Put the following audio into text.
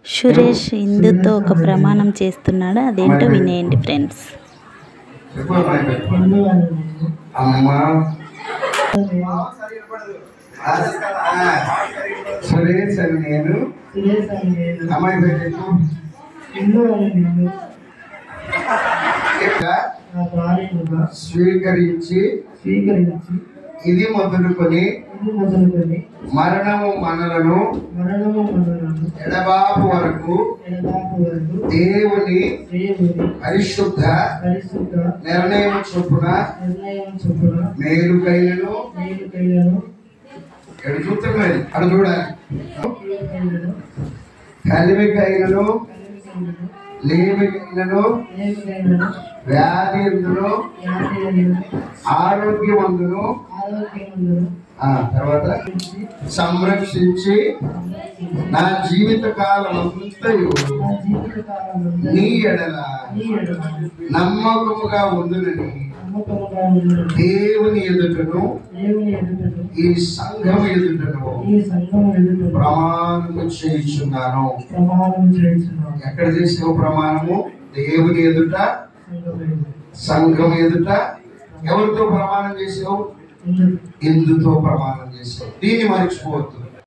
సురేష్ ఇందుతో ఒక ప్రమాణం చేస్తున్నాడు. అదేంటో వినేయండి ఫ్రెండ్స్. అమ్మా సురేష్ అని నేను అమ్మాయి పెట్టు స్వీకరించి ఇది మొదలుకొని మరణము మనలను ఎడబాపు వరకు దేవుని పరిశుద్ధ నిర్ణయం చొప్పున మేలుకైనను ఎక్కడ చూస్తున్నాయి అక్కడ చూడాలి కలిమికైనను లేమికైనను వ్యాధి ఎందును ఆరోగ్యమందును తర్వాత సంరక్షించి నా జీవిత కాలం అంతయు నీ ఎడల నమ్మకముగా ఉండునని దేవుని ఎదుటను ఈ సంఘం ఎదుటను ప్రమాణము చేయించున్నాను. ఎక్కడ చేసావు ప్రమాణము? దేవుని ఎదుట, సంఘం ఎదుట. ఎవరితో ప్రమాణం చేసావు? ఇందుతో ప్రమాణం చేసావు. దీన్ని మర్చిపోవద్దు.